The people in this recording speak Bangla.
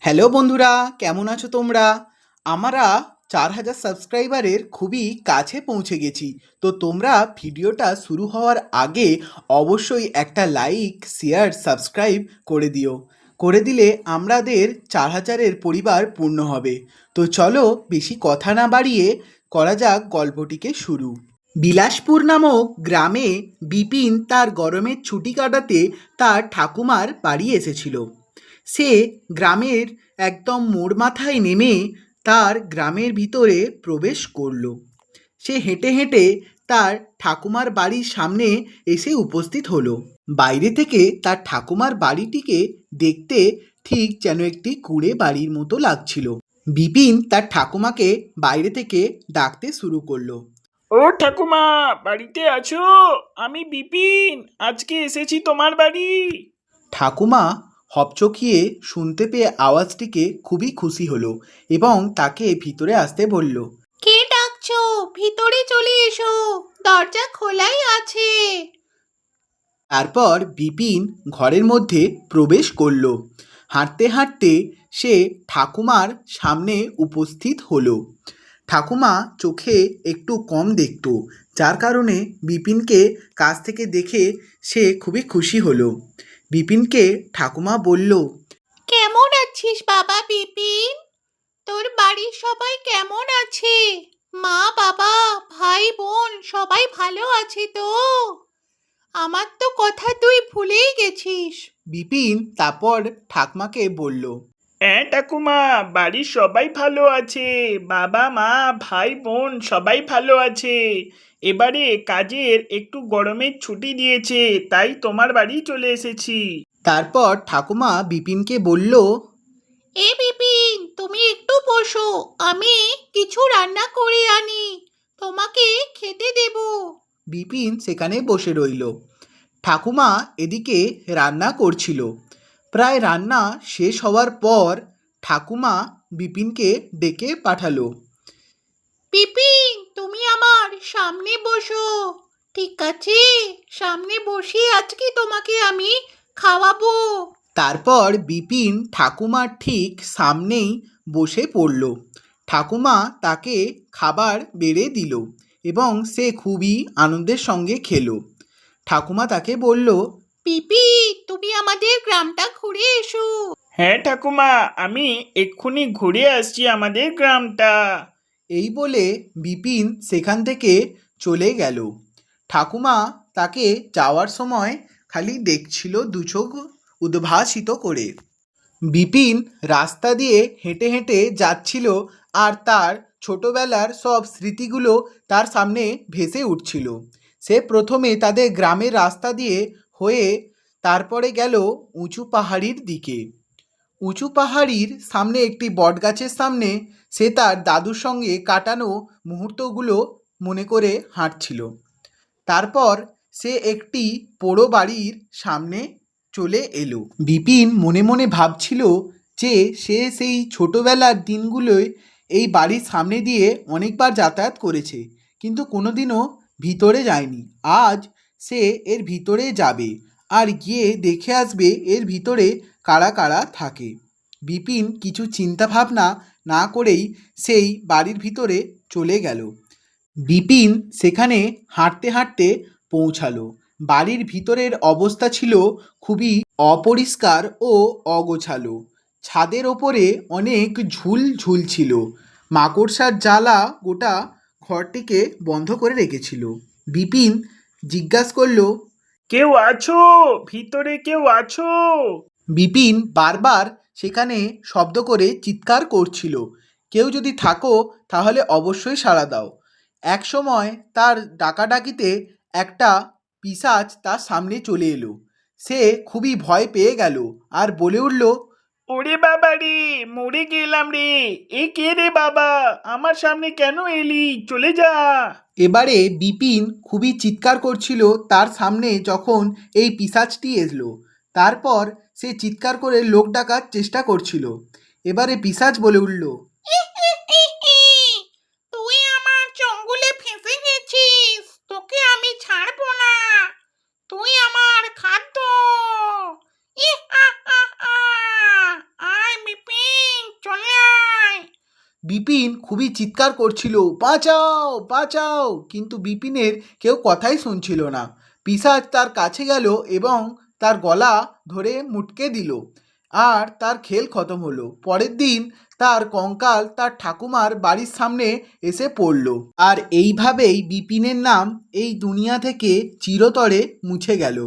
হ্যালো বন্ধুরা, কেমন আছো তোমরা? আমরা 4000 সাবস্ক্রাইবারের খুবই কাছে পৌঁছে গেছি। তো তোমরা ভিডিওটা শুরু হওয়ার আগে অবশ্যই একটা লাইক, শেয়ার, সাবস্ক্রাইব করে দিও। করে দিলে আমাদের 4000-এর পরিবার পূর্ণ হবে। তো চলো বেশি কথা না বাড়িয়ে করা যাক গল্পটিকে শুরু। বিলাসপুর নামক গ্রামে বিপিন তার গরমের ছুটি কাটাতে তার ঠাকুমার বাড়ি এসেছিল। সে গ্রামের একদম মোড় মাথায় নেমে তার গ্রামের ভিতরে প্রবেশ করলো। সে হেঁটে হেঁটে তার ঠাকুমার বাড়ির সামনে এসে উপস্থিত হলো। বাইরে থেকে তার ঠাকুমার বাড়িটিকে দেখতে ঠিক যেন একটি কুঁড়ে বাড়ির মতো লাগছিল। বিপিন তার ঠাকুমাকে বাইরে থেকে ডাকতে শুরু করলো। ও ঠাকুমা, বাড়িতে আছো? আমি বিপিন, আজকে এসেছি তোমার বাড়ি। ঠাকুমা হকচকিয়ে শুনতে পেয়ে আওয়াজটিকে খুবই খুশি হলো এবং তাকে ভিতরে আসতে বলল। কে ডাকছো? ভিতরে চলে এসো, দরজা খোলাই আছে। তারপর বিপিন ঘরের মধ্যে প্রবেশ করলো। হাঁটতে হাঁটতে সে ঠাকুমার সামনে উপস্থিত হলো। ঠাকুমা চোখে একটু কম দেখতো, যার কারণে বিপিনকে কাছ থেকে দেখে সে খুবই খুশি হলো। বিপিনকে ঠাকুমা বলল, কেমন আছিস বাবা বিপিন? তোর বাড়ির সবাই কেমন আছে? মা, বাবা, ভাই, বোন সবাই ভালো আছে তো? আমার তো কথা তুই ভুলেই গেছিস। বিপিন তারপর ঠাকুমাকে বলল, হ্যাঁ ঠাকুমা, বাড়ির সবাই ভালো আছে। বাবা, মা, ভাই, বোন সবাই ভালো আছে। এবারে কাজের একটু গরমের ছুটি দিয়েছে, তাই তোমার বাড়ি চলে এসেছি। তারপর ঠাকুমা বিপিনকে বলল, এ বিপিন, তুমি একটু বসো, আমি কিছু রান্না করে আনি, তোমাকে খেতে দেব। বিপিন সেখানে বসে রইল। ঠাকুমা এদিকে রান্না করছিল। প্রায় রান্না শেষ হওয়ার পর ঠাকুমা বিপিনকে ডেকে পাঠালো। বিপিন, তুমি আমার সামনে বসো। ঠিক আছে, সামনে বসে আজকে তোমাকে আমি খাওয়াবো। তারপর বিপিন ঠাকুমার ঠিক সামনেই বসে পড়ল। ঠাকুমা তাকে খাবার বেড়ে দিল এবং সে খুবই আনন্দের সঙ্গে খেলো। ঠাকুমা তাকে বলল, বিপিন, তুমি আমাদের গ্রামটা ঘুরে এসো। হ্যাঁ ঠাকুমা, আমি এক্ষুনি ঘুরে আসছি আমাদের গ্রামটা। এই বলে বিপিন সেখান থেকে চলে গেল। ঠাকুমা তাকে যাওয়ার সময় খালি দেখছিল দুচোখ উদ্ভাসিত করে। বিপিন রাস্তা দিয়ে হেঁটে হেঁটে যাচ্ছিল আর তার ছোটবেলার সব স্মৃতিগুলো তার সামনে ভেসে উঠছিল। সে প্রথমে তাদের গ্রামের রাস্তা দিয়ে হয়ে তারপরে গেল উঁচু পাহাড়ির দিকে। উঁচু পাহাড়ির সামনে একটি বটগাছের সামনে সে তার দাদুর সঙ্গে কাটানো মুহূর্তগুলো মনে করে হাঁটছিল। তারপর সে একটি পোড়ো বাড়ির সামনে চলে এলো। বিপিন মনে মনে ভাবছিল যে সে সেই ছোটোবেলার দিনগুলোয় এই বাড়ির সামনে দিয়ে অনেকবার যাতায়াত করেছে, কিন্তু কোনোদিনও ভিতরে যায়নি। আজ সে এর ভিতরে যাবে আর গিয়ে দেখে আসবে এর ভিতরে কারা কারা থাকে। বিপিন কিছু চিন্তা ভাবনা না করেই সেই বাড়ির ভিতরে চলে গেল। বিপিন সেখানে হাঁটতে হাঁটতে পৌঁছালো। বাড়ির ভিতরের অবস্থা ছিল খুবই অপরিষ্কার ও অগোছালো। ছাদের ওপরে অনেক ঝুল ঝুলছিল। মাকড়সার জ্বালা গোটা ঘরটিকে বন্ধ করে রেখেছিল। বিপিন জিজ্ঞাসা করল, কেউ আছো? ভিতরে কেউ আছো? বিপিন বারবার সেখানে শব্দ করে চিৎকার করছিল, কেউ যদি থাকো তাহলে অবশ্যই সাড়া দাও। একসময় তার ডাকাডাকিতে একটা পিশাচ তার সামনে চলে এলো। সে খুবই ভয় পেয়ে গেল আর বলে উঠল, ওরে বাবা রে, মরে গেলাম রে। এ কে রে বাবা, আমার সামনে কেন এলি? চলে যা। এবারে বিপিন খুবই চিৎকার করছিল তার সামনে যখন এই পিশাচটি এলো। তারপর সে চিৎকার করে লোক ডাকার চেষ্টা করছিল। এবারে পিশাচ বলে উঠল, তুই আমার জঙ্গলে ফেঁসে গেছিস, তোকে আমি ছাড়বো না। তুই আমার খাদ্য। ইহ, আহ, আহ, আহ। আয় বিপিন, বিপিন খুবই চিৎকার করছিল, বাঁচাও বাঁচাও, কিন্তু বিপিনের কেউ কথাই শুনছিল না। পিশাচ তার কাছে গেল এবং তার গলা ধরে মুটকে দিল, আর তার খেল খতম হলো। পরের দিন তার কঙ্কাল তার ঠাকুমার বাড়ির সামনে এসে পড়ল, আর এইভাবেই বিপিনের নাম এই দুনিয়া থেকে চিরতরে মুছে গেল।